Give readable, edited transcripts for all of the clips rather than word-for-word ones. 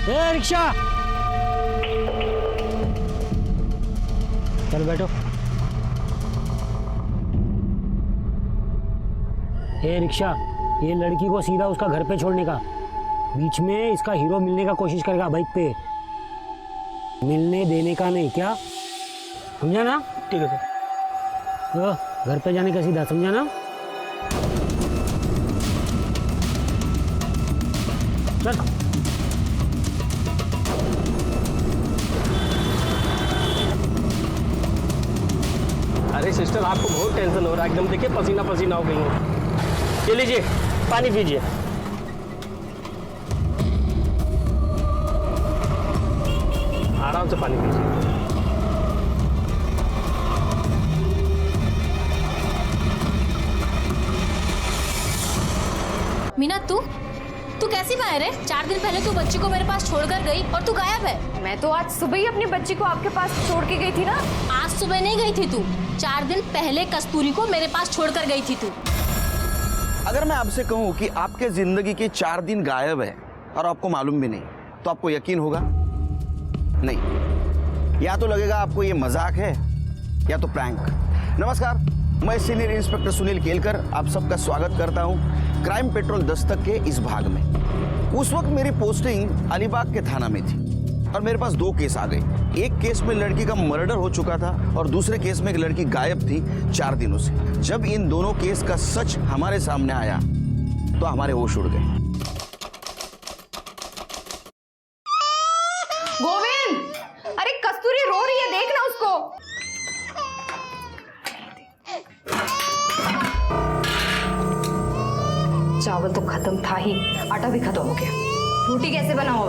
ए rickshaw, चलो बैठो। ए rickshaw, ये लड़की को सीधा उसका घर पे छोड़ने का, बीच में इसका हीरो मिलने का कोशिश करेगा बाइक पे, मिलने देने का नहीं, क्या समझा ना? ठीक है सर। तो घर पे जाने का सीधा, समझा ना? चल। अरे सिस्टर, आपको बहुत टेंशन हो रहा है, एकदम देखिए पसीना पसीना हो गई हो। ये लीजिए पानी पीजिए। आराम से पानी पीजिए। मीना, तू कैसी बाहर है? 4 दिन पहले तू बच्ची को मेरे पास छोड़कर गई और तू गायब है। मैं तो आज सुबह ही अपनी बच्ची को आपके पास छोड़ के गई थी ना। आज सुबह नहीं गई थी तू, 4 दिन पहले कस्तूरी को मेरे पास छोड़कर गई थी तू। अगर मैं आपसे कहूं कि आपके जिंदगी के 4 दिन गायब है और आपको मालूम भी नहीं, तो आपको यकीन होगा? नहीं, या तो लगेगा आपको ये मजाक है या तो प्रैंक। नमस्कार, मैं सीनियर इंस्पेक्टर सुनील केलकर आप सबका स्वागत करता हूं क्राइम पेट्रोल दस्तक के इस भाग में। उस वक्त मेरी पोस्टिंग अलीबाग के थाना में थी और मेरे पास 2 केस आ गए। एक केस में लड़की का मर्डर हो चुका था और दूसरे केस में एक लड़की गायब थी 4 दिनों से। जब इन दोनों केस का सच हमारे सामने आया तो हमारे होश उड़ गए। गोविंद, अरे कस्तूरी रो रही है, देख ना उसको। चावल तो खत्म था ही, आटा भी खत्म हो गया। रोटी कैसे बनाओ?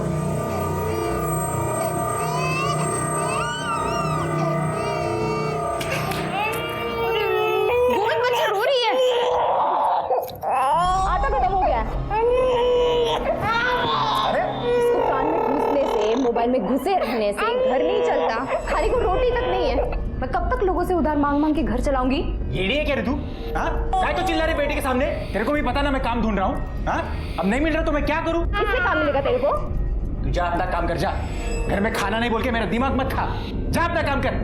गोविंद, बच्ची रो रही है। आटा खत्म हो गया। इसको कान में घुसने से, मोबाइल में घुसे रहने से घर नहीं चलता, खाने को रोटी तक नहीं है। मैं कब तक लोगों से उधार मांग मांग के घर चलाऊंगी? एड़ी है क्या रे तू? हाँ, काय तो चिल्ला रही बेटी के सामने? तेरे को भी पता ना मैं काम ढूंढ रहा हूँ। हाँ, अब नहीं मिल रहा तो मैं क्या करूँ? किससे काम मिलेगा तेरे को? तू जा अपना काम कर, जा। घर में खाना नहीं बोल के मेरा दिमाग मत खा। जा अपना काम कर।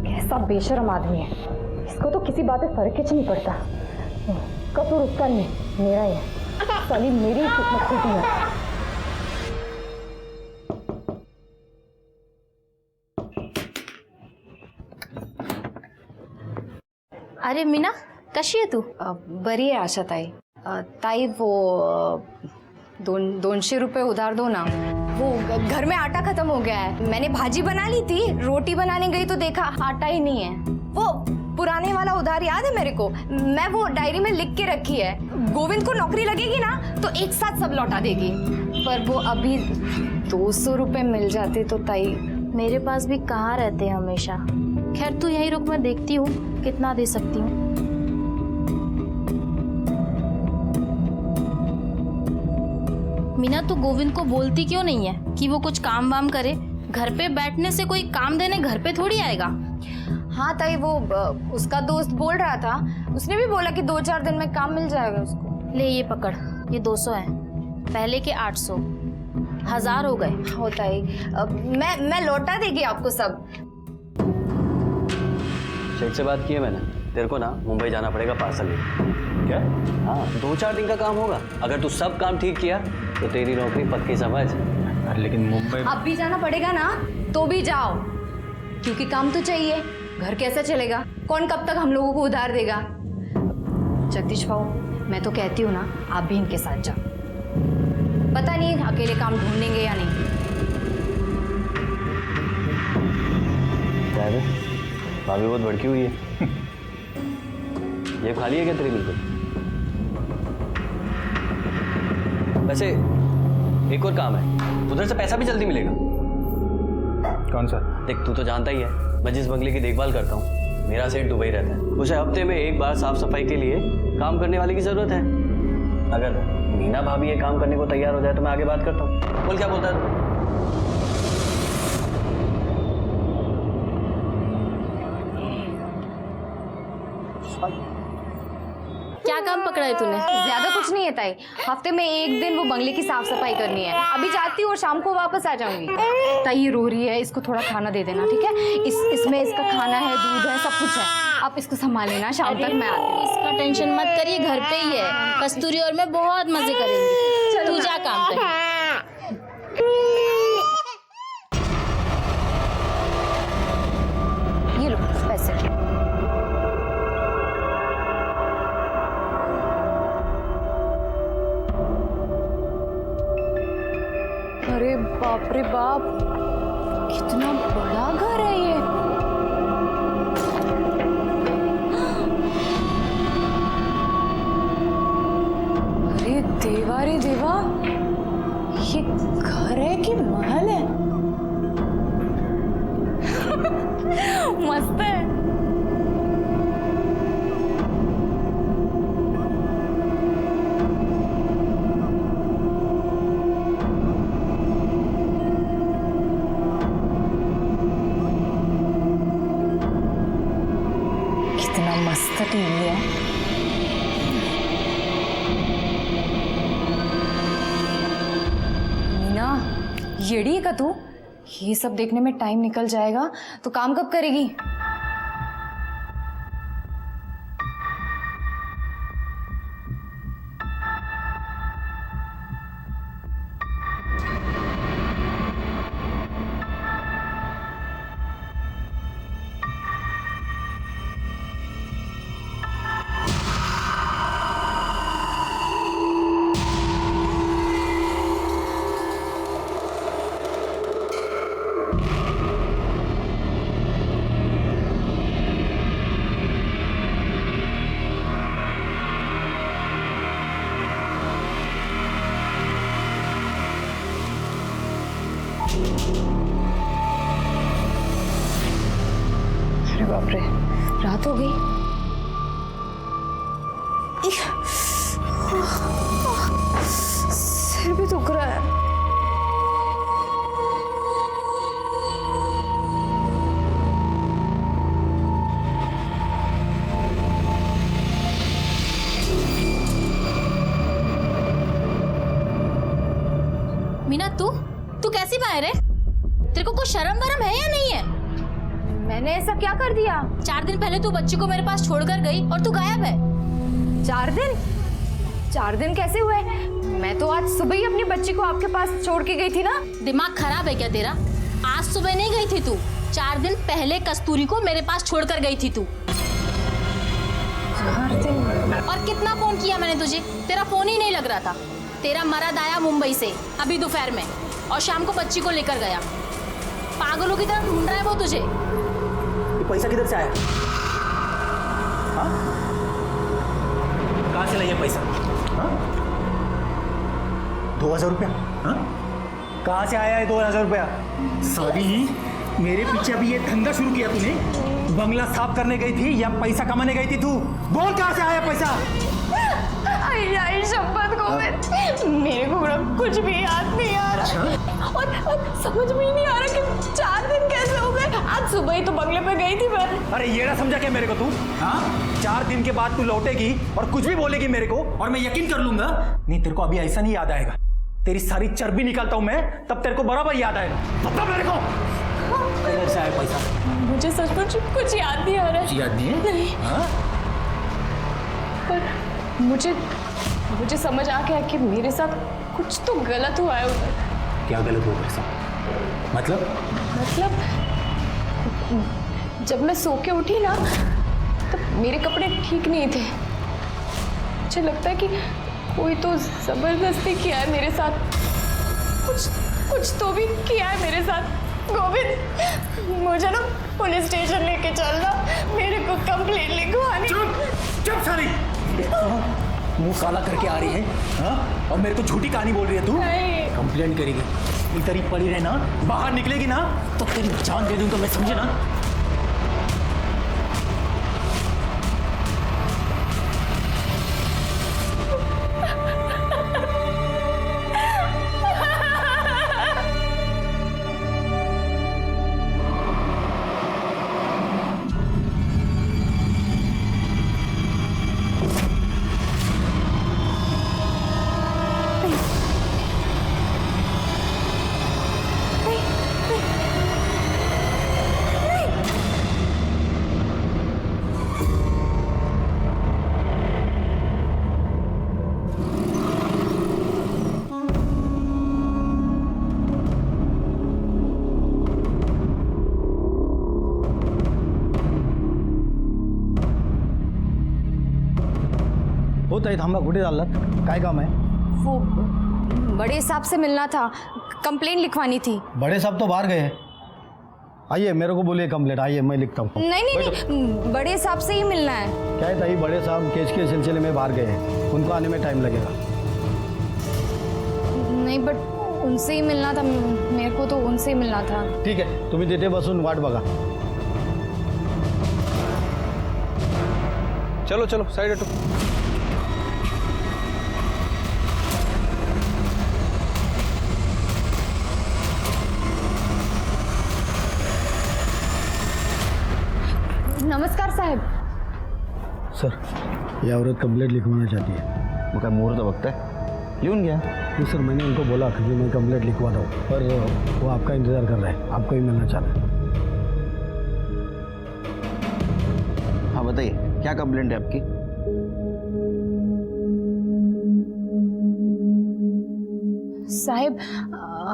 कैसा बेशर्म आदमी है, इसको तो किसी बात पे फर्क ही नहीं पड़ता। कसूर उसका नहीं, मेरा ही है। साली मेरी ही किस्मत खुलती है। अरे मीना, कशी आहे तू? बरी आहे आशा ताई। ताई वो 200 रुपये उधार दो ना। वो घर में आटा खत्म हो गया है। मैंने भाजी बना ली थी, रोटी बनाने गई तो देखा आटा ही नहीं है। वो पुराने वाला उधार याद है मेरे को, मैं वो डायरी में लिख के रखी है। गोविंद को नौकरी लगेगी ना तो एक साथ सब लौटा देगी। पर वो अभी 200 रुपये मिल जाते तो ताई। मेरे पास भी कहाँ रहते हैं हमेशा। खैर तू यहीं रुक, मैं देखती हूँ कितना दे सकती हूँ। मीना, तू गोविंद को बोलती क्यों नहीं है कि वो कुछ काम वाम करे? घर पे बैठने से कोई काम देने घर पे थोड़ी आएगा। हाँ ताई, वो उसका दोस्त बोल रहा था, उसने भी बोला कि 2-4 दिन में काम मिल जाएगा उसको। ले ये पकड़, ये 200 है, पहले के 800, 1000 हो गए। होता ही। मैं लौटा देगी आपको सब। शेख से बात की है मैंने, तेरे को ना मुंबई जाना पड़ेगा पार्सल लेके। क्या? हाँ, 2-4 दिन का काम होगा। अगर तू सब काम ठीक किया तो तेरी नौकरी पक्की समझ। लेकिन मुंबई अब भी जाना पड़ेगा ना, तो भी जाओ, क्योंकि काम तो चाहिए। घर कैसे चलेगा? कौन कब तक हम लोगों को उधार देगा? जगदीश भाऊ, मैं तो कहती हूँ ना, आप भी इनके साथ जाओ। पता नहीं अकेले काम ढूंढेंगे या नहीं। क्या है? भाभी बहुत भड़की हुई है। ये खाली है क्या तेरी? बिल्कुल। वैसे एक और काम है, उधर से पैसा भी जल्दी मिलेगा। कौन सा? देख, तू तो जानता ही है मैं जिस बंगले की देखभाल करता हूँ, मेरा सेठ दुबई रहता है। उसे हफ्ते में एक बार साफ सफाई के लिए काम करने वाले की जरूरत है। अगर मीना भाभी ये काम करने को तैयार हो जाए तो मैं आगे बात करता हूँ। बोल, क्या बोलता है तू? क्या क्या काम पकड़ा है तूने? ज्यादा कुछ नहीं है ताई, हफ्ते में एक दिन वो बंगले की साफ सफाई करनी है। अभी जाती हूँ और शाम को वापस आ जाऊंगी। ताई ये रो रही है, इसको थोड़ा खाना दे देना, ठीक है? इसमें इसका खाना है, दूध है, सब कुछ है। आप इसको संभाल लेना, शाम तक मैं आती हूँ। इसका टेंशन मत करिए, घर पे ही है। कस्तूरी और मैं बहुत मजे करेंगे। तू जा काम कर। ये लो पैसे। अरे बाप रे बाप, कितना बड़ा घर है ये। अरे देवा रे देवा, ये घर है कि महल है? मस्त है। कितना मस्त टीवी है। मीना, येड़ी है का तू? ये सब देखने में टाइम निकल जाएगा तो काम कब करेगी? अरे बाप रे, रात हो गई। सिर भी दुख रहा है। मीना, तू कैसी बाहर है? तेरे को कुछ शर्म वरम है या नहीं है? मैंने ऐसा क्या कर दिया? 4 दिन पहले तू बच्ची को मेरे पास छोड़कर गई और तू गायब है। 4 दिन? 4 दिन कैसे हुए? मैं तो आज सुबह ही अपनी बच्ची को आपके पास छोड़ के गई थी ना। दिमाग खराब है क्या तेरा? आज सुबह नहीं गई थी तू, 4 दिन पहले कस्तूरी को मेरे पास छोड़कर गई थी तू। 4 दिन? और कितना फोन किया मैंने तुझे, तेरा फोन ही नहीं लग रहा था। तेरा मर्द आया मुंबई से अभी दोपहर में और शाम को बच्ची को लेकर गया। पागलों की तरह ढूंढ रहा है वो तुझे। ये पैसा किधर से आया? हाँ? कहाँ से लाया पैसा? हाँ? 2000 रुपया? हाँ? कहाँ से आया है 2000 रुपया? सॉरी, मेरे पीछे अभी ये धंधा शुरू किया तूने? बंगला साफ करने गई थी या पैसा कमाने गई थी तू? बोल कहाँ से आया पैसा? आई शपथ गोविंद, मेरे को कुछ भी याद नहीं आ रहा। और समझ में ही नहीं आ रहा कि 4 दिन कैसे हो गए। आज सुबह ही तो बंगले पे गई थी मैं। अरे ये ना समझा क्या मेरे को तू? हाँ? 4 दिन के बाद तू लौटेगी और कुछ भी बोलेगी मेरे को और मैं यकीन कर लूंगा। नहीं, तेरे को अभी ऐसा नहीं याद आएगा। तेरी सारी चर्बी निकालता हूं मैं, तब तेरे को बराबर याद आएगा। बता मेरे को किधर से आया पैसा? मुझे सचमुच कुछ याद नहीं आ रहा है। याद नहीं है? नहीं। हाँ? पर मुझे समझ आ गया कि मेरे साथ कुछ तो गलत हुआ है उधर। क्या गलत हुआ तेरे साथ? मतलब जब मैं सो के उठी ना, तब मेरे कपड़े ठीक नहीं थे। मुझे लगता है कि कोई तो जबरदस्ती किया है मेरे साथ। कुछ तो भी किया है मेरे साथ। गोविंद, मुझे ना पुलिस स्टेशन लेके चलना, मेरे को कंप्लेंट लिखवानी। चुप सारी, मुंह काला करके आ रही है। हाँ? और मेरे को झूठी कहानी बोल रही है तू? नहीं। कंप्लेंट करेगी, इधर ही पड़ी रहना, बाहर निकलेगी ना तो तेरी जान दे दूंगा मैं, समझे ना? ताई थांबा, कुठे चाललात? काय काम आहे? वो बड़े साहब से मिलना था, कंप्लेंट लिखवानी थी। बड़े साहब तो बाहर गए हैं। आइए, मेरे को बोलिए कंप्लेंट, आइए मैं लिखता हूँ। नहीं नहीं नहीं, बड़े साहब से ही मिलना है। क्या है ताई, बड़े साहब केस के सिलसिले में बाहर गए हैं, उनको आने में टाइम लगेगा। नहीं बट उनसे ही मिलना था, मेरे को तो उनसे ही मिलना था। ठीक आहे, तुम्ही तिथे बसून वाट बघा। चलो चलो साइड हटो। नमस्कार साहेब। सर, ये औरत कंप्लेंट लिखवाना चाहती है। वो काय मुहूर्त बघताय? लिहून घ्या। जी सर, मैंने उनको बोला कि मैं कंप्लेंट लिखवा दूँ, पर वो आपका इंतज़ार कर रहे हैं, आपको ही मिलना चाह रहे हैं। हाँ बताइए, क्या कंप्लेंट है आपकी? साहब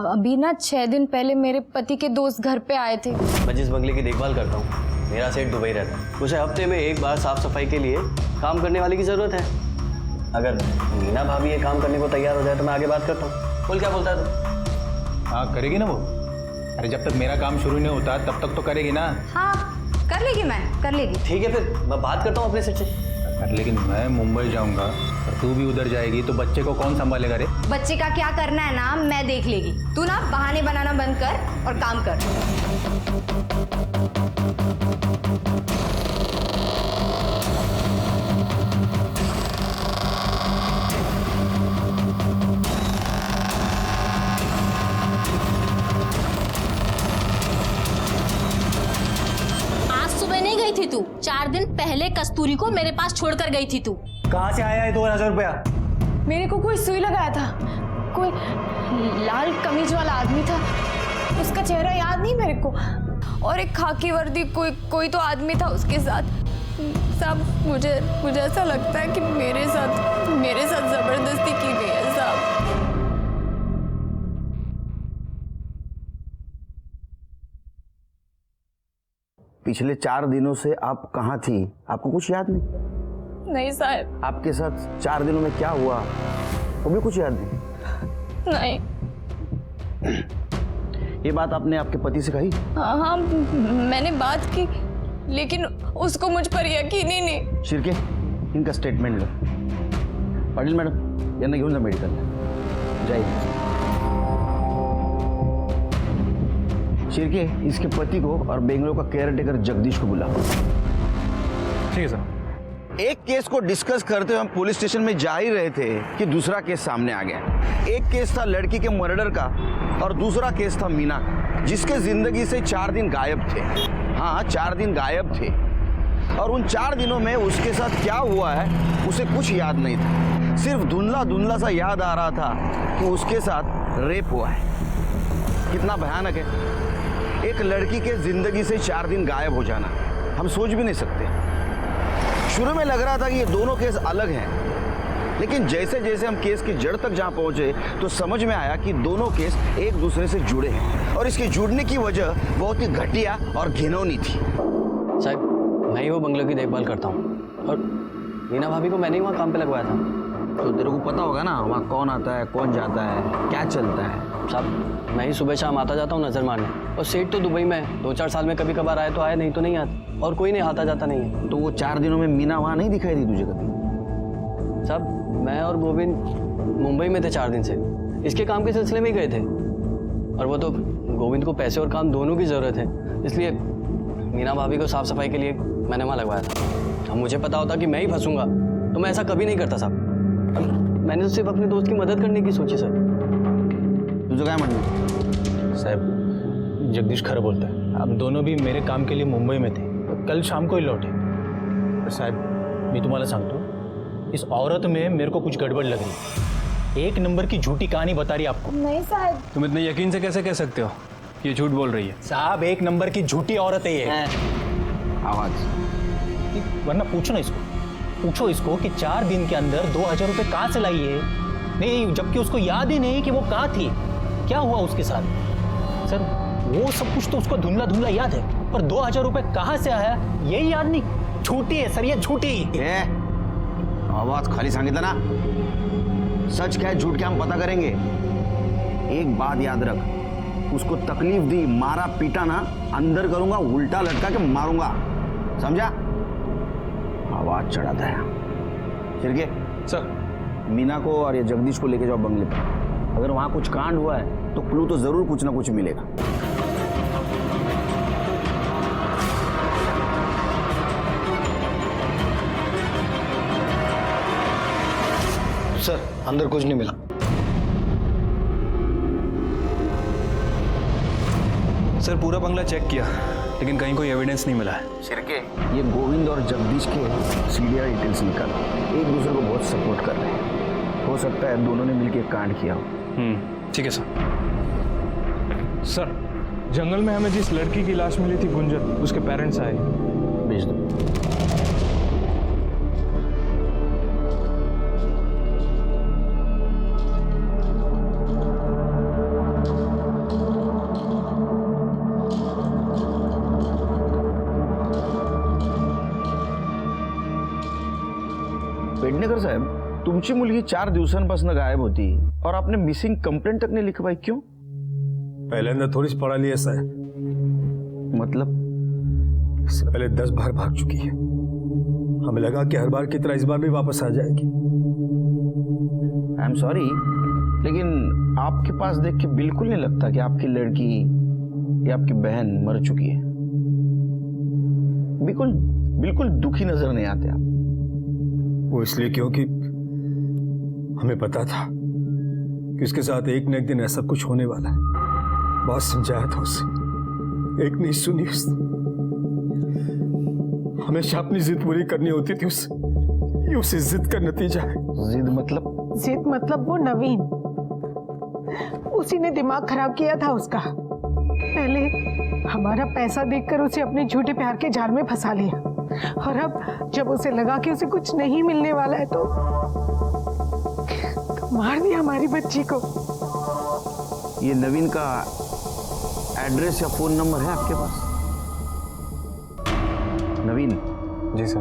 अभी ना 6 दिन पहले मेरे पति के दोस्त घर पे आए थे। मैं जिस बंगले की देखभाल करता हूँ मेरा सेठ दुबई रहता है। उसे हफ्ते में एक बार साफ सफाई के लिए काम करने वाले की ज़रूरत है। अगर मीना भाभी ये काम करने को तैयार हो जाए तो मैं आगे बात करता हूँ। बोल, क्या बोलता है तू? हाँ करेगी ना वो। अरे जब तक मेरा काम शुरू नहीं होता तब तक तो करेगी ना। हाँ कर लेगी, मैं कर लेगी। ठीक है, फिर मैं बात करता हूँ अपने सेठ से। लेकिन मैं मुंबई जाऊंगा और तू भी उधर जाएगी तो बच्चे को कौन संभालेगा रे? बच्चे का क्या करना है ना मैं देख लेगी। तू ना बहाने बनाना बंद कर और काम कर। आज सुबह नहीं गई थी तू? 4 दिन पहले कस्तूरी को मेरे पास छोड़कर गई थी तू। कहाँ से आया है 2000 रुपया? मेरे को कोई सुई लगाया था, कोई लाल कमीज वाला आदमी था, उसका चेहरा याद नहीं मेरे को, और एक खाकी वर्दी कोई तो आदमी था उसके साथ। साहब मुझे ऐसा लगता है कि मेरे साथ जबरदस्ती की गई है साहब। पिछले 4 दिनों से आप कहाँ थी? आपको कुछ याद नहीं? नहीं साहब। आपके साथ 4 दिनों में क्या हुआ वो भी कुछ याद नहीं? नहीं। ये बात आपने आपके पति से कही? हाँ मैंने बात की, लेकिन उसको मुझ पर यकीन ही नहीं। शिर्के, इनका स्टेटमेंट लो। पाटील मॅडम यांना घेऊन जा मेडिकलला। जाइए। शिर्के, इसके पति को और बेंगलोर का केयरटेकर जगदीश को बुलाओ। ठीक है सर। एक केस को डिस्कस करते हुए हम पुलिस स्टेशन में जा ही रहे थे कि दूसरा केस सामने आ गया। एक केस था लड़की के मर्डर का और दूसरा केस था मीना का, जिसके जिंदगी से 4 दिन गायब थे। हाँ, 4 दिन गायब थे और उन 4 दिनों में उसके साथ क्या हुआ है उसे कुछ याद नहीं था। सिर्फ धुंधला सा याद आ रहा था कि उसके साथ रेप हुआ है। कितना भयानक है, एक लड़की के जिंदगी से 4 दिन गायब हो जाना, हम सोच भी नहीं सकते। शुरू में लग रहा था कि ये दोनों केस अलग हैं, लेकिन जैसे जैसे हम केस की जड़ तक जहां पहुंचे तो समझ में आया कि दोनों केस एक दूसरे से जुड़े हैं और इसके जुड़ने की वजह बहुत ही घटिया और घिनौनी थी। साहब, मैं ही वो बंगले की देखभाल करता हूँ और मीना भाभी को मैंने ही वहाँ काम पे लगवाया था। तो तेरे को पता होगा ना वहाँ कौन आता है, कौन जाता है, क्या चलता है? साहब, मैं ही सुबह शाम आता जाता हूँ नजर मारने, और सेठ तो दुबई में है। 2-4 साल में कभी कभार आए तो आए, नहीं तो नहीं आते, और कोई नहीं आता जाता नहीं है। तो वो 4 दिनों में मीना वहाँ नहीं दिखाई दी तुझे कभी? साहब, मैं और गोविंद मुंबई में थे 4 दिन से, इसके काम के सिलसिले में ही गए थे, और वो तो गोविंद को पैसे और काम दोनों की ज़रूरत है, इसलिए मीना भाभी को साफ सफाई के लिए मैंने वहाँ लगवाया था। अब मुझे पता होता कि मैं ही फंसूंगा तो मैं ऐसा कभी नहीं करता साहब। मैंने तो सिर्फ अपने दोस्त की मदद करने की सोची सर। तुझं काय म्हणणं? साहब, जगदीश खरं बोलता है। हम दोनों भी मेरे काम के लिए मुंबई में थे, कल शाम को ही लौटे। साहब, मैं तुम्हाला सांगतो, इस औरत में मेरे को कुछ गड़बड़ लग रही है। 1 नंबर की झूठी कहानी बता रही है आपको। नहीं साहब। तुम इतने यकीन से कैसे कह सकते हो ये झूठ बोल रही है? साहब, 1 नंबर की झूठी औरत है ये। आवाज वरना पूछो ना इसको, पूछो इसको कि 4 दिन के अंदर 2000 रुपये कहाँ से लाई है। नहीं, जबकि उसको याद ही नहीं कि वो कहाँ थी, क्या हुआ उसके साथ। सर, वो सब कुछ तो उसको धुंधला याद है, पर 2000 रुपये कहाँ से आया यही याद नहीं। झूठी है सर, ये झूठी। आवाज खाली सांगितलं ना, सच क्या है झूठ क्या हम पता करेंगे। एक बात याद रख, उसको तकलीफ दी, मारा पीटा ना, अंदर करूंगा, उल्टा लटका के मारूंगा, समझा? आवाज चढ़ाता है। चिरके सर। मीना को और ये जगदीश को लेके जाओ बंगले पर। अगर वहां कुछ कांड हुआ है तो क्लू तो जरूर कुछ ना कुछ मिलेगा। सर अंदर कुछ नहीं मिला। सर पूरा बंगला चेक किया लेकिन कहीं कोई एविडेंस नहीं मिला है। शिरके, ये गोविंद और जगदीश के सीडीआर डिटेल्स निकाल, एक दूसरे को बहुत सपोर्ट कर रहे हैं। हो सकता है दोनों ने मिलकर कांड किया हो। ठीक है सर। सर जंगल में हमें जिस लड़की की लाश मिली थी गुंजन, उसके पेरेंट्स आए। भेज दो। पेडणेकर साहेब, तुमची मुलगी 4 दिवसांपासून गायब होती और आपने मिसिंग कंप्लेंट तक नहीं लिखवाई, क्यों? पहले थोड़ी पढ़ा लिया ऐसा है, मतलब इससे पहले 10 बार भाग चुकी है। हमें लगा कि हर बार की तरह इस बार भी वापस आ जाएगी। आई एम सॉरी, लेकिन आपके पास देख के बिल्कुल नहीं लगता कि आपकी लड़की या आपकी बहन मर चुकी है। बिल्कुल बिल्कुल दुखी नजर नहीं आते आप। वो इसलिए क्योंकि हमें पता था कि उसके साथ एक न एक दिन ऐसा कुछ होने वाला है। बहुत समझाया था उसे, एक नहीं सुनी उसने। हमेशा अपनी जिद पूरी करनी होती थी उससे, ये उसी जिद का नतीजा है। जिद मतलब? जिद मतलब वो नवीन, उसी ने दिमाग खराब किया था उसका। पहले हमारा पैसा देखकर उसे अपने झूठे प्यार के जाल में फंसा लिया, और अब जब उसे लगा कि उसे कुछ नहीं मिलने वाला है तो मार दिया हमारी बच्ची को। ये नवीन का एड्रेस या फोन नंबर है आपके पास? नवीन? जी सर।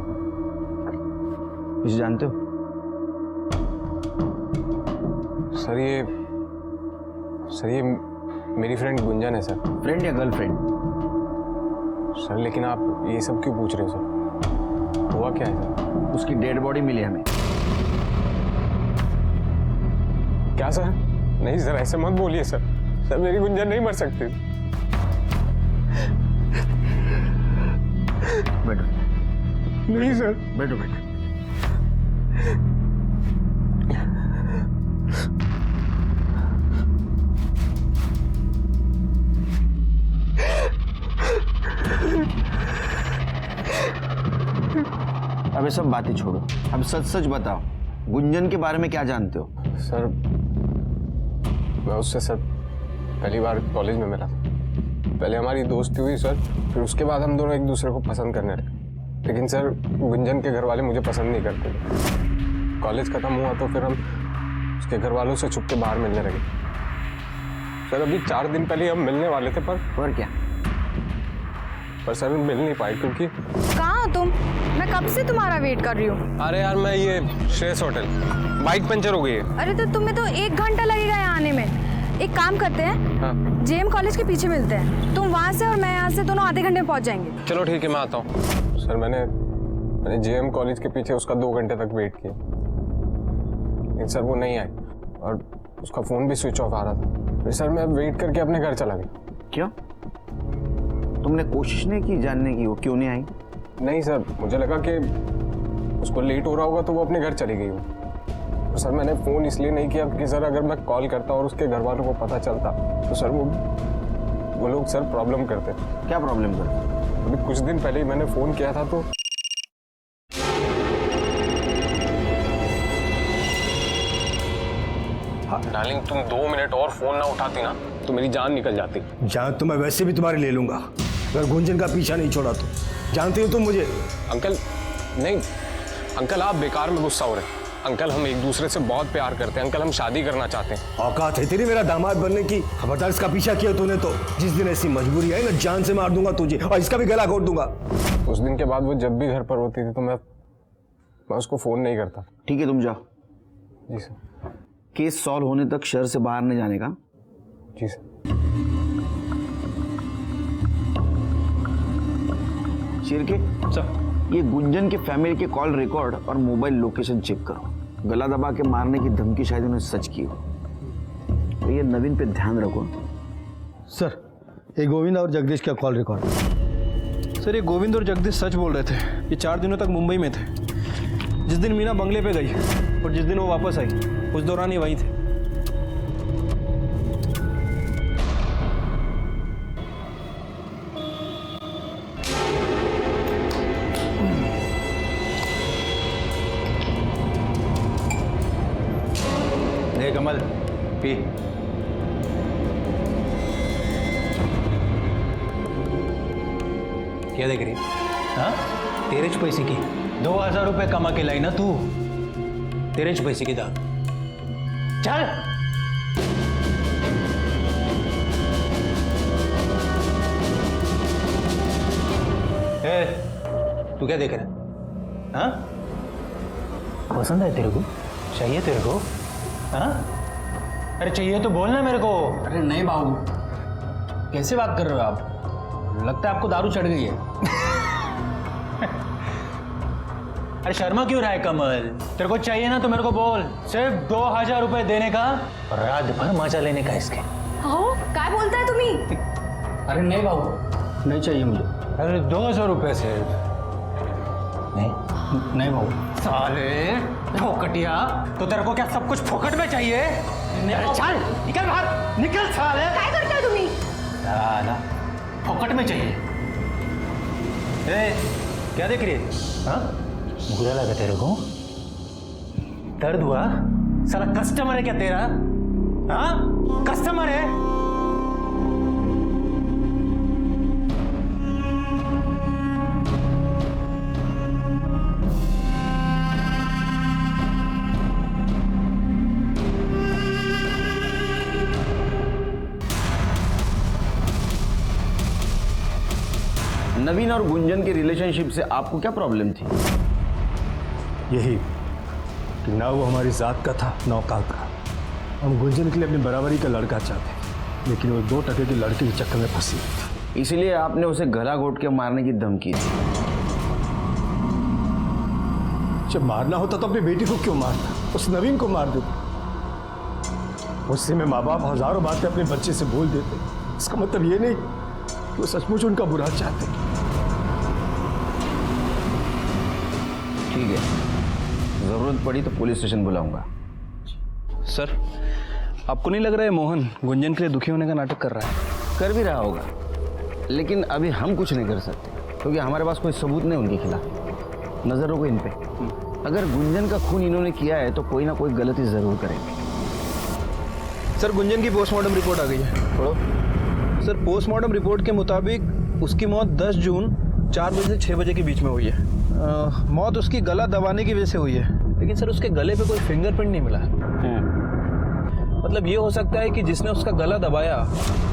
इसे जानते हो? सर ये मेरी फ्रेंड गुंजन है सर। फ्रेंड या गर्लफ्रेंड? सर लेकिन आप ये सब क्यों पूछ रहे हो सर? हुआ क्या है सर? उसकी डेड बॉडी मिली हमें। क्या सर? नहीं सर, ऐसे मत बोलिए सर। सर मेरी गुंजन नहीं मर सकती। बैठो। नहीं सर। बैठो बैठो। अब ये सब बातें छोड़ो, अब सच सच बताओ, गुंजन के बारे में क्या जानते हो? सर मैं उससे सर पहली बार कॉलेज में मिला था। पहले हमारी दोस्ती हुई सर, फिर उसके बाद हम दोनों एक दूसरे को पसंद करने लगे। लेकिन सर गुंजन के घर वाले मुझे पसंद नहीं करते। कॉलेज खत्म हुआ तो फिर हम उसके घर वालों से छुप के बाहर मिलने लगे। सर अभी 4 दिन पहले हम मिलने वाले थे, पर क्या? पर सर मिल नहीं पाए क्योंकि। कहाँ हो तुम? मैं कब से तुम्हारा वेट कर रही हूँ। अरे यार मैं ये श्रेयस होटल, बाइक पंचर हो गई है। अरे तो तुम्हें तो 1 घंटा लगेगा यहाँ आने में। एक काम करते हैं, हाँ। जेएम कॉलेज के पीछे मिलते हैं। तुम वहाँ से और मैं यहाँ से, दोनों आधे घंटे में पहुँच जाएंगे। चलो ठीक है, मैं आता हूँ। सर मैंने जेएम कॉलेज के पीछे उसका 2 घंटे तक वेट किया, लेकिन सर वो नहीं आए और उसका फ़ोन भी स्विच ऑफ आ रहा था। फिर सर मैं वेट करके अपने घर चला गया। क्यों? तुमने कोशिश नहीं की जानने की वो क्यों नहीं आई? नहीं सर, मुझे लगा कि उसको लेट हो रहा होगा तो वो अपने घर चली गई हो। तो सर मैंने फ़ोन इसलिए नहीं किया कि सर अगर मैं कॉल करता और उसके घर वालों को पता चलता तो सर वो लोग सर प्रॉब्लम करते। क्या प्रॉब्लम करते? अभी कुछ दिन पहले ही मैंने फ़ोन किया था तो डार्लिंग तुम 2 मिनट और फ़ोन ना उठाती ना तो मेरी जान निकल जाती। जान तो मैं वैसे भी तुम्हारी ले लूंगा अगर गुंजन का पीछा नहीं छोड़ा तो। जानते हो तुम मुझे? अंकल नहीं अंकल, आप बेकार में गुस्सा हो रहे हैं। अंकल हम एक दूसरे से बहुत प्यार करते हैं। अंकल हम शादी करना चाहते हैं। औकात है तेरी मेरा दामाद बनने की? खबरदार इसका पीछा किया तूने तो जिस दिन ऐसी मजबूरी आई ना, जान से मार दूंगा तुझे और इसका भी गला घोट दूंगा। उस दिन के बाद वो जब भी घर पर होती थी तो मैं मैं उसको फ़ोन नहीं करता। ठीक है, तुम जाओ। जी सर। केस सॉल्व होने तक शहर से बाहर नहीं जाने का। जी सर। शिरके सर, ये गुंजन के फैमिली के कॉल रिकॉर्ड और मोबाइल लोकेशन चेक करो। गला दबा के मारने की धमकी शायद उन्होंने सच की हो। तो ये नवीन पे ध्यान रखो। सर, ये गोविंद और जगदीश का कॉल रिकॉर्ड। सर, ये गोविंद और जगदीश सच बोल रहे थे। ये 4 दिनों तक मुंबई में थे। जिस दिन मीना बंगले पे गई और जिस दिन वो वापस आई, उस दौरान ये वहीं थे। कमल पी। क्या देख रही? हाँ, तेरे च पैसे की 2000 रुपये कमा के लाई ना तू। तेरे च पैसे की दाल। चल तू क्या देख रहा है? हाँ, पसंद है तेरे को? चाहिए तेरे को? हाँ? अरे चाहिए तो बोलना मेरे को। अरे नहीं बाबू, कैसे बात कर रहे हो आप? लगता है आपको दारू चढ़ गई है। अरे शर्मा क्यों रहा है कमल? तेरे को चाहिए ना तो मेरे को बोल। सिर्फ 2000 रुपये देने का और रात भर मजा लेने का इसके। हो क्या बोलता है तुम्ही? अरे नहीं बाबू, नहीं चाहिए मुझे। अरे 200 रुपये सिर्फ। नहीं बाबू। साले फोकटिया, तो तेरे को क्या सब कुछ फोकट में चाहिए? अरे चल निकल बाहर, निकल साले। क्या करते हो तुम्ही? साला फोकट में चाहिए। ए, क्या देख रही है? हाँ, बुरा लगा तेरे को? दर्द हुआ? साला कस्टमर है क्या तेरा? हाँ, कस्टमर है? नवीन और गुंजन के रिलेशनशिप से आपको क्या प्रॉब्लम थी? यही कि ना वो हमारी जात का था ना औकात का। हम गुंजन के लिए अपनी बराबरी का लड़का चाहते, लेकिन वो 2 टके के लड़के के चक्कर में फंसी थी। इसलिए आपने उसे गला घोट के मारने की धमकी दी। जब मारना होता तो अपनी बेटी को क्यों मारता? उस नवीन को मार देते। उससे में माँ बाप हजारों बातें अपने बच्चे से बोल देते। इसका मतलब ये नहीं कि वो सचमुच उनका बुरा चाहते। ठीक है, जरूरत पड़ी तो पुलिस स्टेशन बुलाऊंगा। सर, आपको नहीं लग रहा है मोहन गुंजन के लिए दुखी होने का नाटक कर रहा है? कर भी रहा होगा, लेकिन अभी हम कुछ नहीं कर सकते क्योंकि हमारे पास कोई सबूत नहीं उनके खिलाफ। नजर रखो इन पे। अगर गुंजन का खून इन्होंने किया है तो कोई ना कोई गलती जरूर करेंगे। सर, गुंजन की पोस्टमार्टम रिपोर्ट आ गई है। पढ़ो। सर, पोस्टमार्टम रिपोर्ट के मुताबिक उसकी मौत 10 जून 4 बजे से 6 बजे के बीच में हुई है। मौत उसकी गला दबाने की वजह से हुई है, लेकिन सर उसके गले पे कोई फिंगरप्रिंट नहीं मिला। मतलब ये हो सकता है कि जिसने उसका गला दबाया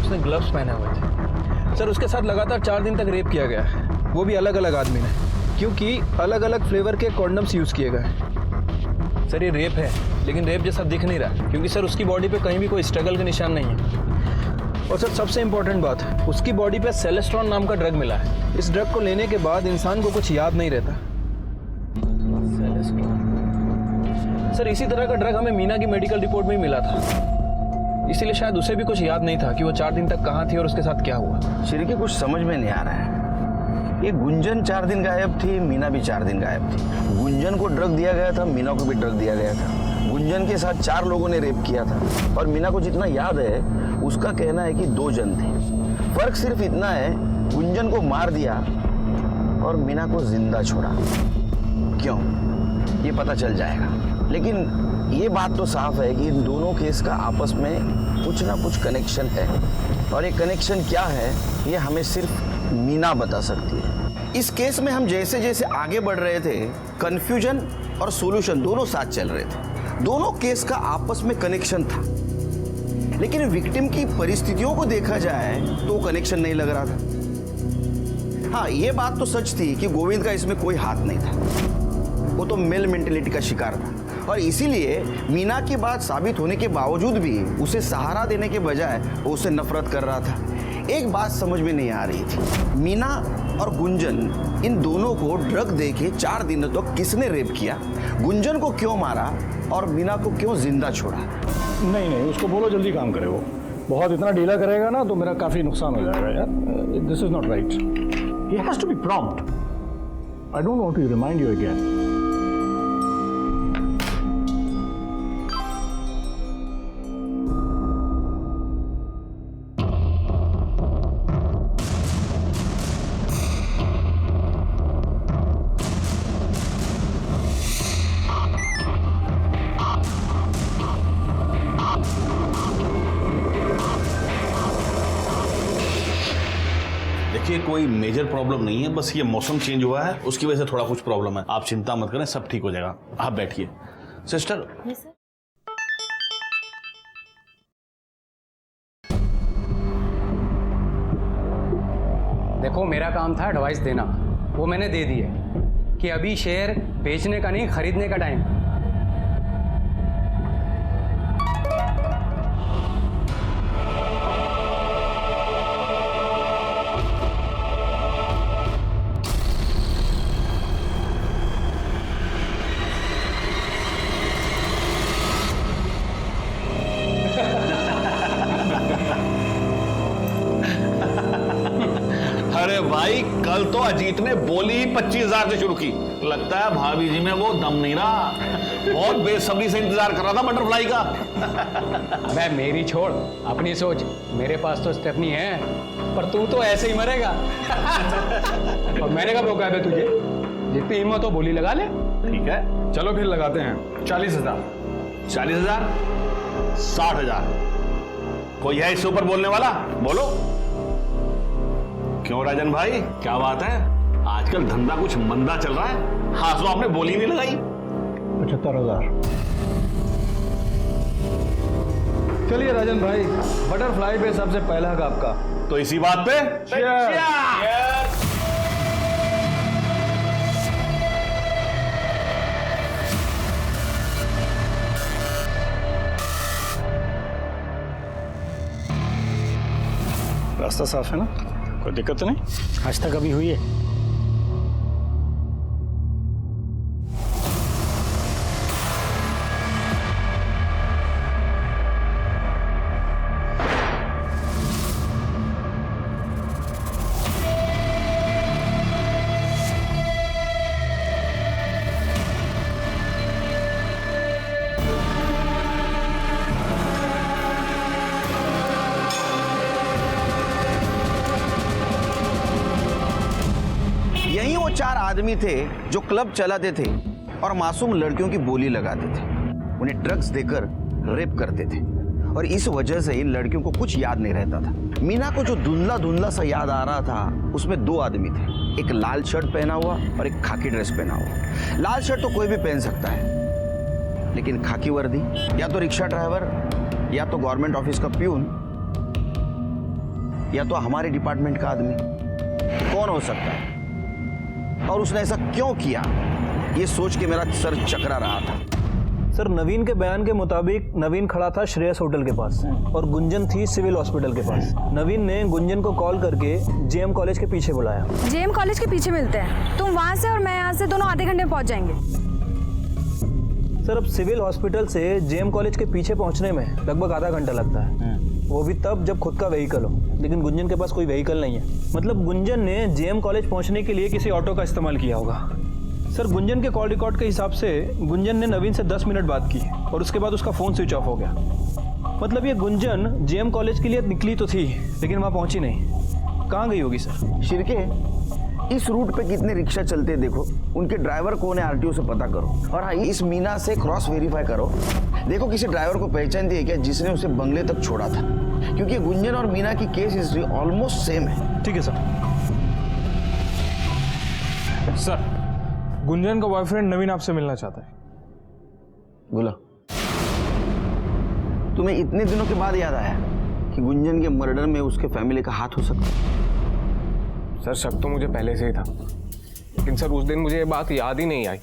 उसने ग्लव्स पहने हुए थे। सर, उसके साथ लगातार 4 दिन तक रेप किया गया है, वो भी अलग अलग आदमी ने, क्योंकि अलग अलग फ्लेवर के कॉन्डम्स यूज़ किए गए। सर, ये रेप है, लेकिन रेप जैसा दिख नहीं रहा, क्योंकि सर उसकी बॉडी पे कहीं भी कोई स्ट्रगल के निशान नहीं है। और सर, सबसे इम्पोर्टेंट बात, उसकी बॉडी पे सेलेस्ट्रॉन नाम का ड्रग मिला है। इस ड्रग को लेने के बाद इंसान को कुछ याद नहीं रहता। सर, इसी तरह का ड्रग हमें मीना की मेडिकल रिपोर्ट में ही मिला था, इसीलिए शायद उसे भी कुछ याद नहीं था कि वो 4 दिन तक कहाँ थी और उसके साथ क्या हुआ। श्री कुछ समझ में नहीं आ रहा है। ये गुंजन 4 दिन गायब थी, मीना भी 4 दिन गायब थी। गुंजन को ड्रग दिया गया था, मीना को भी ड्रग दिया गया था। गुंजन के साथ 4 लोगों ने रेप किया था और मीना को जितना याद है उसका कहना है कि 2 जन थे। फर्क सिर्फ इतना है, गुंजन को मार दिया और मीना को जिंदा छोड़ा। क्यों, ये पता चल जाएगा। लेकिन ये बात तो साफ है कि इन दोनों केस का आपस में कुछ ना कुछ कनेक्शन है, और ये कनेक्शन क्या है ये हमें सिर्फ मीना बता सकती है। इस केस में हम जैसे जैसे आगे बढ़ रहे थे, कंफ्यूजन और सॉल्यूशन दोनों साथ चल रहे थे। दोनों केस का आपस में कनेक्शन था, लेकिन विक्टिम की परिस्थितियों को देखा जाए तो कनेक्शन नहीं लग रहा था। हाँ, ये बात तो सच थी कि गोविंद का इसमें कोई हाथ नहीं था। वो तो मेल मेंटेलिटी का शिकार था और इसीलिए मीना की बात साबित होने के बावजूद भी उसे सहारा देने के बजाय वो उससे नफरत कर रहा था। एक बात समझ में नहीं आ रही थी, मीना और गुंजन इन दोनों को ड्रग दे के 4 दिनों तक किसने रेप किया, गुंजन को क्यों मारा और मीना को क्यों जिंदा छोड़ा। नहीं नहीं, उसको बोलो जल्दी काम करे। वो बहुत इतना ढीला करेगा ना तो मेरा काफी नुकसान हो जाएगा यार। This is not right, he has to be prompt. I don't want to remind you again. देखिए कोई मेजर प्रॉब्लम नहीं है, बस ये मौसम चेंज हुआ है उसकी वजह से थोड़ा कुछ प्रॉब्लम है। आप चिंता मत करें, सब ठीक हो जाएगा। आप बैठिए। सिस्टर, देखो मेरा काम था एडवाइस देना, वो मैंने दे दी है कि अभी शेयर बेचने का नहीं खरीदने का टाइम। अरे भाई कल तो अजीत ने बोली ही 25,000 से शुरू की। लगता है भाभी जी में वो दम नहीं रहा, बहुत बेसब्री से इंतजार कर रहा था बटरफ्लाई का। अबे मेरी छोड़, अपनी सोच। मेरे पास तो स्टेफनी है, पर तू तो ऐसे ही मरेगा। और मैंने कब रोका है तुझे? जितनी हिम्मत हो बोली लगा ले। ठीक है, चलो फिर लगाते हैं 40,000। 40,000, 60,000। कोई है इससे ऊपर बोलने वाला? बोलो। क्यों राजन भाई, क्या बात है? आजकल धंधा कुछ मंदा चल रहा है, हाथ तो आपने बोली नहीं लगाई। 75,000। चलिए राजन भाई, बटरफ्लाई पे सबसे पहला हक आपका। तो इसी बात पे रास्ता साफ है ना, कोई दिक्कत तो नहीं? आज तक अभी हुई है? यही वो 4 आदमी थे जो क्लब चलाते थे और मासूम लड़कियों की बोली लगाते थे, उन्हें ड्रग्स देकर रेप करते थे और इस वजह से इन लड़कियों को कुछ याद नहीं रहता था। मीना को जो धुंधला धुंधला सा याद आ रहा था, उसमें 2 आदमी थे, एक लाल शर्ट पहना हुआ और एक खाकी ड्रेस पहना हुआ। लाल शर्ट तो कोई भी पहन सकता है, लेकिन खाकी वर्दी या तो रिक्शा ड्राइवर, या तो गवर्नमेंट ऑफिस का प्यून, या तो हमारे डिपार्टमेंट का आदमी। कौन हो सकता है और उसने ऐसा क्यों किया, ये सोच के मेरा सर चकरा रहा था। सर, नवीन के बयान के मुताबिक नवीन खड़ा था श्रेयस होटल के पास और गुंजन थी सिविल हॉस्पिटल के पास। नवीन ने गुंजन को कॉल करके जेएम कॉलेज के पीछे बुलाया। जेएम कॉलेज के पीछे मिलते हैं, तुम वहां से और मैं यहाँ से, दोनों आधे घंटे में पहुंच जाएंगे। सर, अब सिविल हॉस्पिटल से जेएम कॉलेज के पीछे पहुंचने में लगभग आधा घंटा लगता है, वो भी तब जब खुद का व्हीकल हो। लेकिन गुंजन के पास कोई व्हीकल नहीं है, मतलब गुंजन ने जेएम कॉलेज पहुंचने के लिए किसी ऑटो का इस्तेमाल किया होगा। सर, गुंजन के कॉल रिकॉर्ड के हिसाब से गुंजन ने नवीन से 10 मिनट बात की और उसके बाद उसका फ़ोन स्विच ऑफ हो गया। मतलब ये गुंजन जेएम कॉलेज के लिए निकली तो थी, लेकिन वहाँ पहुँची नहीं। कहाँ गई होगी सर? शिरके, इस रूट पे कितने रिक्शा चलते हैं देखो, उनके ड्राइवर कौन है आरटीओ से पता करो, और हाँ इस मीना से क्रॉस वेरीफाई करो, देखो किसी ड्राइवर को पहचान दी है क्या जिसने उसे बंगले तक छोड़ा था, क्योंकि गुंजन और मीना की केस हिस्ट्री ऑलमोस्ट सेम है। ठीक है सर। सर, गुंजन का बॉयफ्रेंड नवीन आपसे मिलना चाहता है। बोला, तुम्हें इतने दिनों के बाद याद आया कि गुंजन के मर्डर में उसके फैमिली का हाथ हो सकता है? सर, शक तो मुझे पहले से ही था, लेकिन सर उस दिन मुझे ये बात याद ही नहीं आई,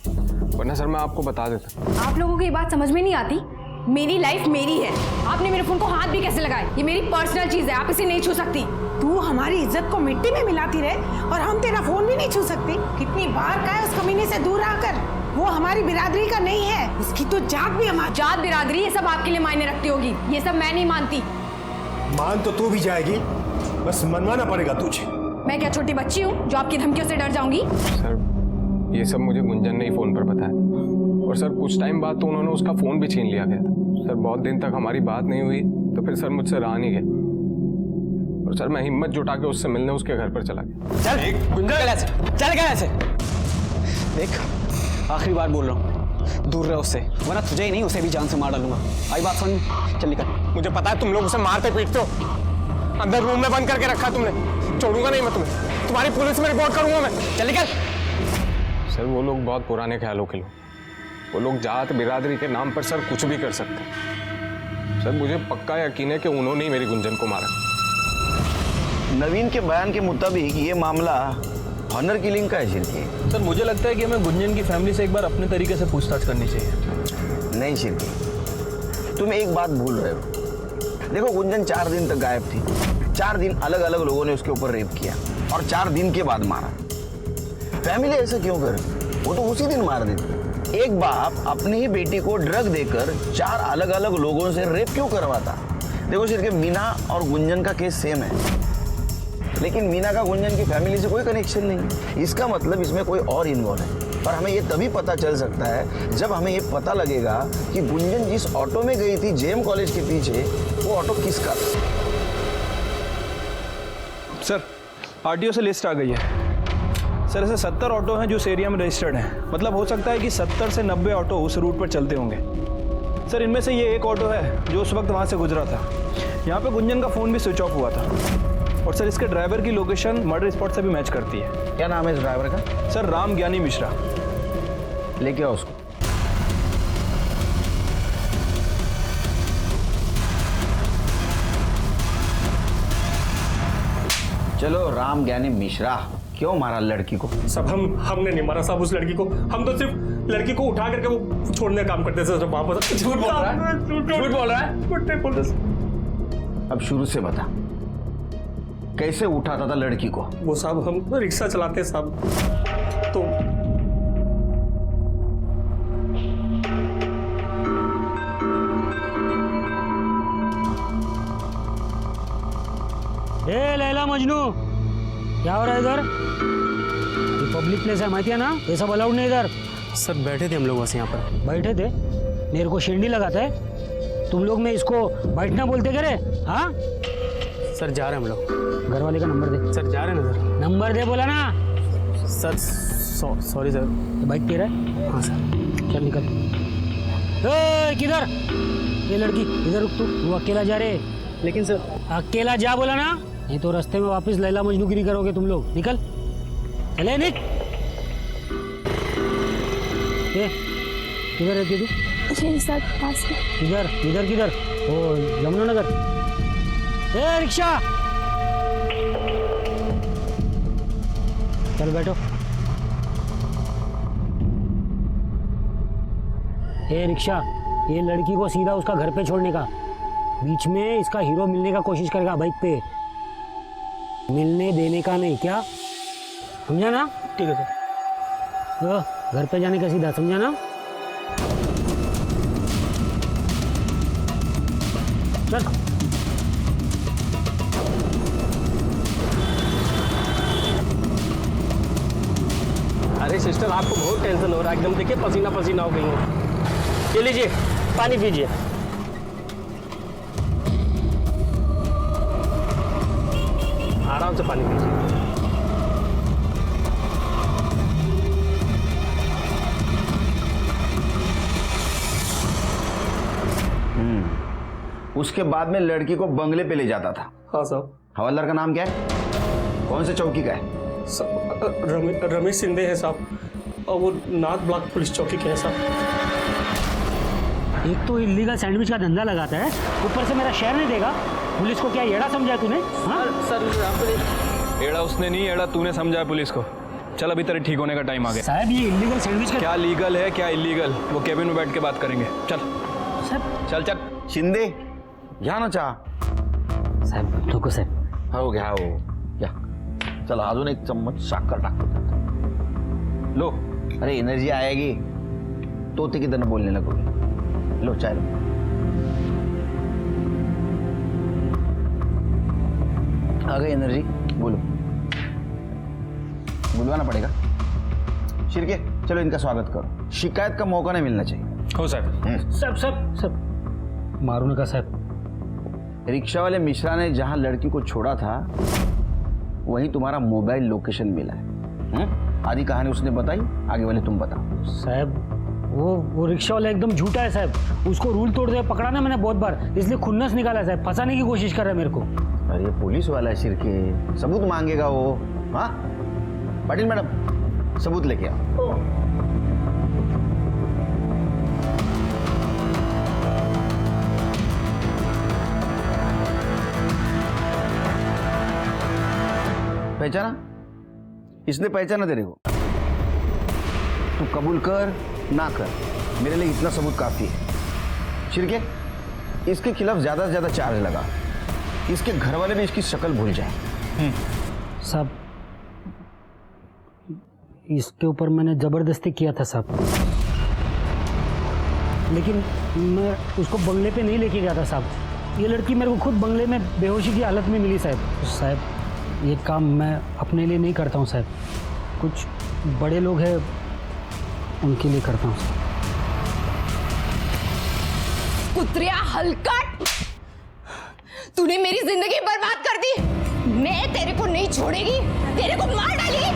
वरना सर मैं आपको बता देता। आप लोगों को ये बात समझ में नहीं आती? मेरी लाइफ मेरी है, आपने मेरे फोन को हाथ भी कैसे लगाए? ये मेरी पर्सनल चीज है, आप इसे नहीं छू सकती। तू हमारी इज्जत को मिट्टी में मिलाती रहे और हम तेरा फोन भी नहीं छू सकती। कितनी बार कहा है उस कमीने से दूर आकर, वो हमारी बिरादरी का नहीं है, उसकी तो जात भी हमारी। जात बिरादरी ये सब आपके लिए मायने रखती होगी, ये सब मैं नहीं मानती। मान तो तू भी जाएगी, बस मनवाना पड़ेगा तुझे। मैं क्या छोटी बच्ची हूँ जो आपकी धमकियों से डर जाऊंगी? सर ये सब मुझे गुंजन ने ही फोन पर बताया, और सर कुछ टाइम बाद तो उन्होंने उसका फोन भी छीन लिया गया था। सर बहुत दिन तक हमारी बात नहीं हुई, तो फिर सर मुझसे रहा नहीं गया, और सर मैं हिम्मत जुटा के उससे मिलने उसके घर पर चला गया। चल गुंजन ऐसे चल गया ऐसे। देख आखिरी बार बोल रहा हूँ, दूर रहे उससे, वरना तुझे ही नहीं उसे भी जान से मार डालूंगा। आई बात समझ? चल निकल। मुझे पता है तुम लोग उसे मारते पीटते हो, अंदर रूम में बंद करके रखा तुमने, छोड़ूंगा नहीं मैं तुम्हें, तुम्हारी पुलिस में रिपोर्ट करूंगा मैं। चल निकल। सर वो लोग बहुत पुराने ख्यालों के लोग, वो लोग जात बिरादरी के नाम पर सर कुछ भी कर सकते हैं। सर मुझे पक्का यकीन है कि उन्होंने ही मेरी गुंजन को मारा। नवीन के बयान के मुताबिक ये मामला ऑनर किलिंग का है शिरकी। सर मुझे लगता है कि हमें गुंजन की फैमिली से एक बार अपने तरीके से पूछताछ करनी चाहिए। नहीं शिरकी, तुम एक बात भूल रहे हो। देखो गुंजन 4 दिन तक गायब थी, 4 दिन अलग अलग लोगों ने उसके ऊपर रेप किया और 4 दिन के बाद मारा। फैमिली ऐसा क्यों करे? वो तो उसी दिन मार देती। एक बाप अपनी ही बेटी को ड्रग देकर 4 अलग अलग लोगों से रेप क्यों करवाता? देखो सिर्फ मीना और गुंजन का केस सेम है, लेकिन मीना का गुंजन की फैमिली से कोई कनेक्शन नहीं। इसका मतलब इसमें कोई और इन्वॉल्व है, और हमें ये तभी पता चल सकता है जब हमें ये पता लगेगा कि गुंजन जिस ऑटो में गई थी जेएम कॉलेज के पीछे, वो ऑटो किसका था। सर आरटीओ से लिस्ट आ गई है। सर ऐसे 70 ऑटो हैं जो इस एरिया में रजिस्टर्ड हैं। मतलब हो सकता है कि 70 से 90 ऑटो उस रूट पर चलते होंगे। सर इनमें से ये एक ऑटो है जो उस वक्त वहाँ से गुजरा था। यहाँ पे गुंजन का फ़ोन भी स्विच ऑफ हुआ था, और सर इसके ड्राइवर की लोकेशन मर्डर स्पॉट से भी मैच करती है। क्या नाम है इस ड्राइवर का? सर राम ज्ञानी मिश्रा। लेके आओ उसको। चलो राम ज्ञानी मिश्रा, क्यों मारा लड़की को? सब हमने नहीं मारा साहब उस लड़की को, हम तो सिर्फ लड़की को उठा करके वो छोड़ने का काम करते थे। वापस झूठ बोल रहा है, झूठ बोल रहा है। अब शुरू से बता, कैसे उठाता था लड़की को? वो साहब हम रिक्शा चलाते साहब, तो ए लैला मजनू, क्या हो रहा है इधर? ये पब्लिक प्लेस है, माहिती है ना? ये सब अलाउड नहीं इधर। सर बैठे थे हम लोग बस यहाँ पर। बैठे थे? मेरे को शेंडी लगाता है तुम लोग में इसको बैठना बोलते क्या रे? हाँ सर जा रहे हैं हम लोग। घर वाले का नंबर दे। सर जा रहे हैं ना सर। नंबर दे बोला ना। Sir sorry sir. बाइक तेरा है? हाँ सर। चल निकल। किधर? ये लड़की इधर रुक, तू अकेला जा रहे? लेकिन सर अकेला जा बोला ना, नहीं तो रास्ते में वापस लैला मजनूगिरी करोगे तुम लोग। निकल, चले निक। किधर रहती तू? सर पास में। किधर किधर किधर? ओ यमुनानगर। ए रिक्शा, चल बैठो। ए रिक्शा, ये लड़की को सीधा उसका घर पे छोड़ने का, बीच में इसका हीरो मिलने का कोशिश करेगा बाइक पे, मिलने देने का नहीं। क्या समझा ना? ठीक है सर। घर पे जाने का सीधा, समझा ना? चल। अरे सिस्टर आपको बहुत टेंशन हो रहा है, एकदम देखिए पसीना पसीना हो गई हूँ। ये लीजिए पानी पीजिए। आराम से पानी पीजिए। उसके बाद में लड़की को बंगले पे ले जाता था। हाँ साहब। हवलदार का नाम क्या है? कौन से चौकी का है? रमेश सिंधे है साहब, और वो नाथ ब्लॉक पुलिस चौकी के हैं साहब। एक तो इलीगल सैंडविच का धंधा लगाता है, ऊपर से मेरा शहर नहीं देगा। पुलिस को क्या येड़ा समझा तूने? हाँ सर एड़ा उसने नहीं, एड़ा तूने समझा है पुलिस को। चल अभी तेरे ठीक होने का टाइम आ गया। साहब ये इलीगल सैंडविच का क्या लीगल है क्या इलीगल, वो केबिन में बैठ के बात करेंगे। चल साहब। चल चल। शिंदे घ्या ना चहा। साहेब नको साहेब. हो घ्या हो घ्या. चला अजून एक चम्मच साखर टाकतो त्यात. लो. अरे एनर्जी आएगी तोते की तरह बोलने लगोगे. लो चाय लो. आ गई एनर्जी, बोलो. बुलवाना पड़ेगा. शिरके चलो इनका स्वागत करो. शिकायत का मौका नहीं मिलना चाहिए. हो साहब. सब मारो नका साहब. रिक्शा वाले मिश्रा ने जहां लड़की को छोड़ा था वहीं तुम्हारा मोबाइल लोकेशन मिला है. आधी कहानी उसने बताई, आगे वाले तुम बताओ. साहब वो रिक्शा वाला एकदम झूठा है साहब. उसको रूल तोड़ते हुए पकड़ा ना मैंने बहुत बार, इसलिए खुन्नस निकाला है साहब. फंसाने की कोशिश कर रहा है मेरे को. अरे पुलिस वाला है शिरके, सबूत मांगेगा वो. हाँ पाटिल मैडम सबूत लेके आओ. पहचाना? इसने पहचाना तेरे को. तू कबूल कर ना कर, मेरे लिए इतना सबूत काफी है. शिरके इसके खिलाफ ज्यादा से ज्यादा चार्ज लगा. इसके घर वाले भी इसकी शक्ल भूल जाए. साहब इसके ऊपर मैंने जबरदस्ती किया था साहब, लेकिन मैं उसको बंगले पे नहीं लेके गया था साहब. ये लड़की मेरे को खुद बंगले में बेहोशी की हालत में मिली साहब. साहब ये काम मैं अपने लिए नहीं करता हूँ साहब, कुछ बड़े लोग हैं उनके लिए करता हूँ. कुत्रिया हलकट, तूने मेरी जिंदगी बर्बाद कर दी. मैं तेरे को नहीं छोड़ेगी, तेरे को मार डालेगी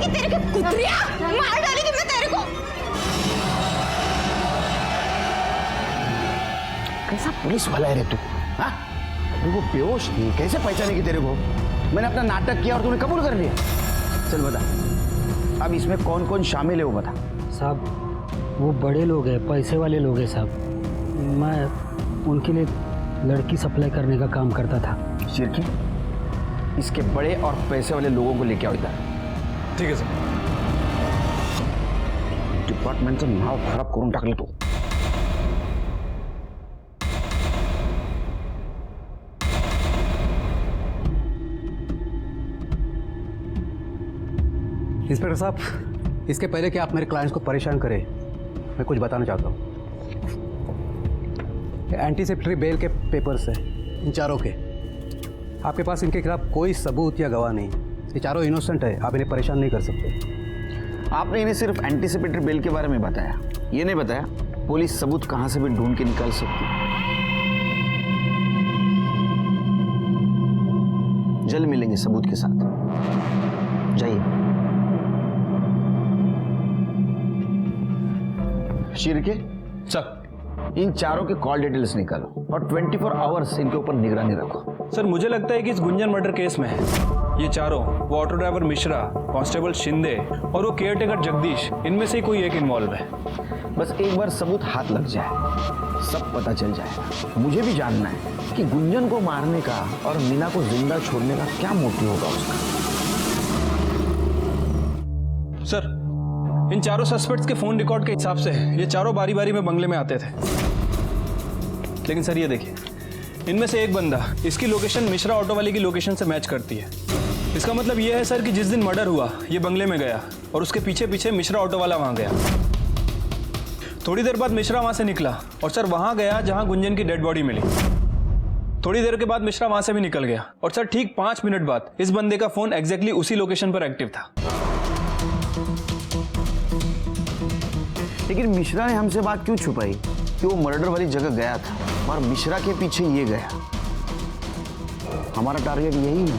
तेरे को. कुत्रिया मार डालेगी मैं तेरे को. कैसा पुलिस वाला है रे तू? हाँ वो बेहोश थी, कैसे पहचानेगी तेरे को? मैंने अपना नाटक किया और तूने कबूल कर लिया. चल बता अब इसमें कौन कौन शामिल है वो बता. साहब वो बड़े लोग हैं, पैसे वाले लोग हैं साहब. मैं उनके लिए लड़की सप्लाई करने का काम करता था. शिरकी इसके बड़े और पैसे वाले लोगों को लेके आओ इधर. ठीक है सर. डिपार्टमेंटचं नाव खराब करून टाकलं तू. इंस्पेक्टर साहब, इसके पहले कि आप मेरे क्लाइंट्स को परेशान करें, मैं कुछ बताना चाहता हूँ. एंटीसिपेटरी बेल के पेपर्स हैं इन चारों के. आपके पास इनके खिलाफ कोई सबूत या गवाह नहीं. ये चारों इनोसेंट है, आप इन्हें परेशान नहीं कर सकते. आपने इन्हें सिर्फ एंटीसिपेटरी बेल के बारे में बताया, ये नहीं बताया पुलिस सबूत कहां से भी ढूंढ के निकाल सकती. जल्द मिलेंगे सबूत के साथ. जाइए. शिरके सर इन चारों के कॉल डिटेल्स निकालो और 24 आवर्स इनके ऊपर निगरानी रखो. सर मुझे लगता है कि इस गुंजन मर्डर केस में ये चारों, वो auto driver Mishra, constable Shinde और वो केयरटेकर जगदीश, इनमें से कोई एक इन्वॉल्व है. बस एक बार सबूत हाथ लग जाए सब पता चल जाएगा. मुझे भी जानना है कि गुंजन को मारने का और मीना को जिंदा छोड़ने का क्या मोटिव होगा उसका. सर इन चारों सस्पेक्ट्स के फोन रिकॉर्ड के हिसाब से ये चारों बारी बारी में बंगले में आते थे. लेकिन सर ये देखिए, इनमें से एक बंदा इसकी लोकेशन मिश्रा ऑटो वाले की लोकेशन से मैच करती है. इसका मतलब ये है सर कि जिस दिन मर्डर हुआ ये बंगले में गया और उसके पीछे पीछे मिश्रा ऑटो वाला वहां गया. थोड़ी देर बाद मिश्रा वहां से निकला और सर वहां गया जहां गुंजन की डेड बॉडी मिली. थोड़ी देर के बाद मिश्रा वहां से भी निकल गया और सर ठीक 5 मिनट बाद इस बंदे का फोन एग्जैक्टली उसी लोकेशन पर एक्टिव था. लेकिन मिश्रा ने हमसे बात क्यों छुपाई कि वो मर्डर वाली जगह गया था और मिश्रा के पीछे ये गया? हमारा टारगेट यही है.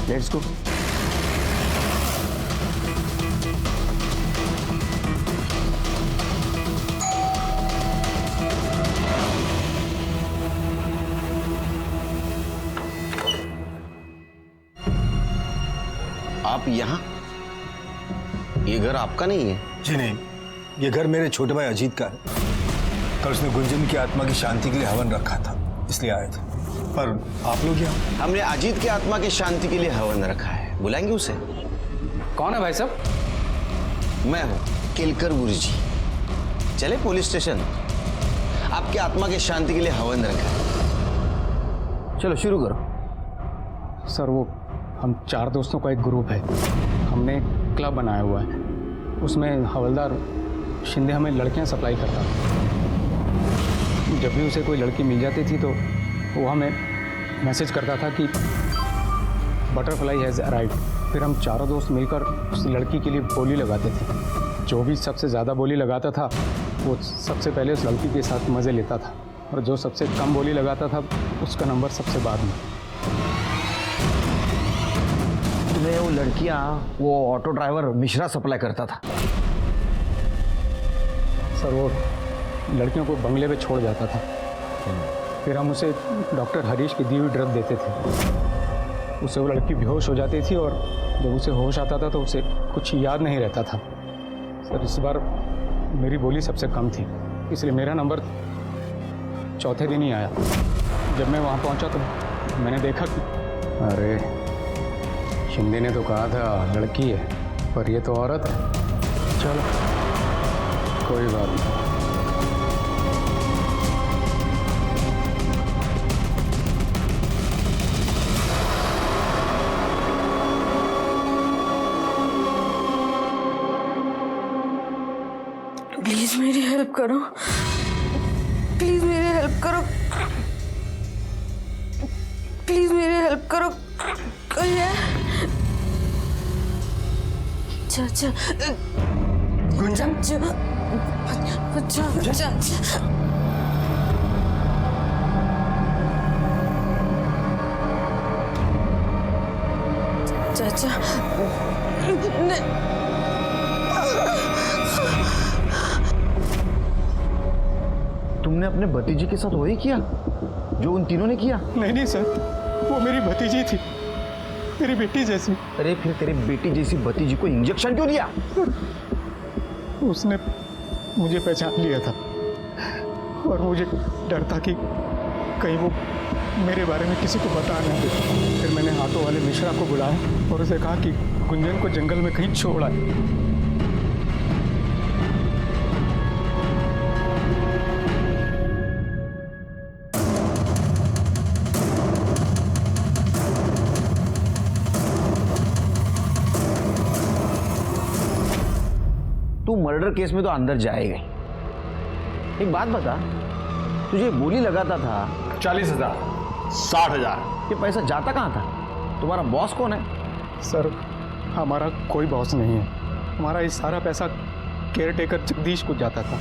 Let's go. आप यहां? ये घर आपका नहीं है? जी नहीं, ये घर मेरे छोटे भाई अजीत का है. कल उसने गुंजन की आत्मा की शांति के लिए हवन रखा था, इसलिए आए थे. पर आप लोग यहाँ? हमने अजीत की आत्मा की शांति के लिए हवन रखा है. बुलाएंगे उसे? कौन है भाई साहब? मैं हूं केलकर गुरुजी। चले पुलिस स्टेशन, आपकी आत्मा की शांति के लिए हवन रखा। चलो शुरू करो। सर वो हम 4 दोस्तों का एक ग्रुप है, हमने एक क्लब बनाया हुआ है, उसमें हवलदार शिंदे हमें लड़कियां सप्लाई करता था। जब भी उसे कोई लड़की मिल जाती थी तो वो हमें मैसेज करता था कि बटरफ्लाई हैज़ अराइव्ड। फिर हम चारों दोस्त मिलकर उस लड़की के लिए बोली लगाते थे। जो भी सबसे ज़्यादा बोली लगाता था वो सबसे पहले उस लड़की के साथ मज़े लेता था, और जो सबसे कम बोली लगाता था उसका नंबर सबसे बाद में। तुम्हें वो लड़कियां वो ऑटो ड्राइवर मिश्रा सप्लाई करता था? सर वो लड़कियों को बंगले पे छोड़ जाता था, फिर हम उसे डॉक्टर हरीश की दी हुई ड्रग देते थे। उससे वो लड़की बेहोश हो जाती थी और जब उसे होश आता था तो उसे कुछ याद नहीं रहता था। सर इस बार मेरी बोली सबसे कम थी, इसलिए मेरा नंबर चौथे दिन ही आया। जब मैं वहाँ पहुँचा तो मैंने देखा कि अरे शिंदे ने तो कहा था लड़की है, पर ये तो औरत है। चलो कोई बात नहीं। प्लीज मेरी हेल्प करो, प्लीज मेरी हेल्प करो, प्लीज मेरी हेल्प करो। कोई है? अच्छा गुंजन, अच्छा तुमने अपने भतीजी के साथ वही किया जो उन तीनों ने किया? नहीं सर, वो मेरी भतीजी थी, मेरी बेटी जैसी। अरे फिर तेरी बेटी जैसी भतीजी को इंजेक्शन क्यों दिया? उसने मुझे पहचान लिया था और मुझे डर था कि कहीं वो मेरे बारे में किसी को बता ना दे। फिर मैंने ऑटो वाले मिश्रा को बुलाया और उसे कहा कि गुंजन को जंगल में कहीं छोड़ आए। तू मर्डर केस में तो अंदर जाएगा ही। एक बात बता, तुझे बोली लगाता था 40,000 60,000, ये पैसा जाता कहाँ था? तुम्हारा बॉस कौन है? सर हमारा कोई बॉस नहीं है, हमारा ये सारा पैसा केयर टेकर जगदीश को जाता था।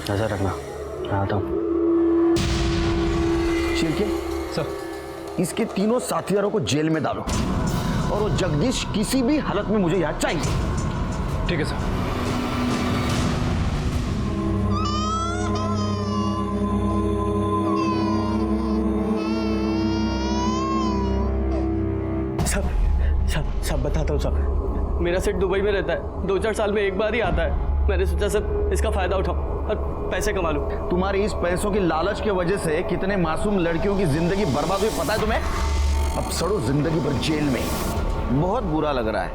नजर रखना, मैं आता हूँ। शिर्के सर, इसके तीनों साथियों को जेल में डालो और वो जगदीश किसी भी हालत में मुझे यहाँ चाहिए। ठीक है सर। सब बताता हूँ साहब। मेरा सेठ दुबई में रहता है, 2-4 साल में एक बार ही आता है। मैंने सोचा सर इसका फायदा उठाऊं और पैसे कमा लूं। तुम्हारी इस पैसों की लालच की वजह से कितने मासूम लड़कियों की जिंदगी बर्बाद हुई पता है तुम्हें? अब सड़ो जिंदगी भर जेल में। बहुत बुरा लग रहा है।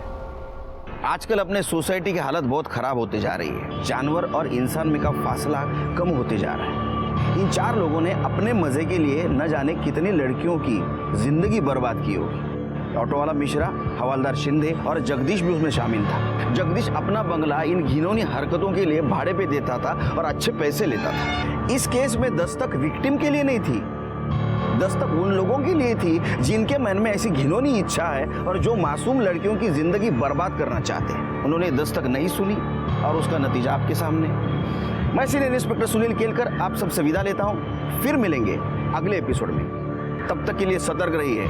आजकल अपने सोसाइटी की हालत बहुत खराब होते जा रही है। जानवर और इंसान में का फासला कम होते जा रहा है। इन 4 लोगों ने अपने मजे के लिए न जाने कितनी लड़कियों की जिंदगी बर्बाद की होगी। ऑटो वाला मिश्रा, हवलदार शिंदे और जगदीश भी उसमें शामिल था। जगदीश अपना बंगला इन घिनौनी हरकतों के लिए भाड़े पे देता था और अच्छे पैसे लेता था। इस केस में दस्तक विक्टिम के लिए नहीं थी, दस्तक उन लोगों के लिए थी जिनके मन में ऐसी घिनौनी इच्छा है और जो मासूम लड़कियों की जिंदगी बर्बाद करना चाहते हैं। उन्होंने दस्तक नहीं सुनी और उसका नतीजा आपके सामने। मैं सीनियर इंस्पेक्टर सुनील केलकर आप सबसे विदा लेता हूं। फिर मिलेंगे अगले एपिसोड में। तब तक के लिए सतर्क रहिए,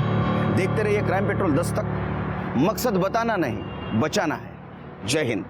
देखते रहिए क्राइम पेट्रोल दस्तक। मकसद बताना नहीं, बचाना है। जय हिंद।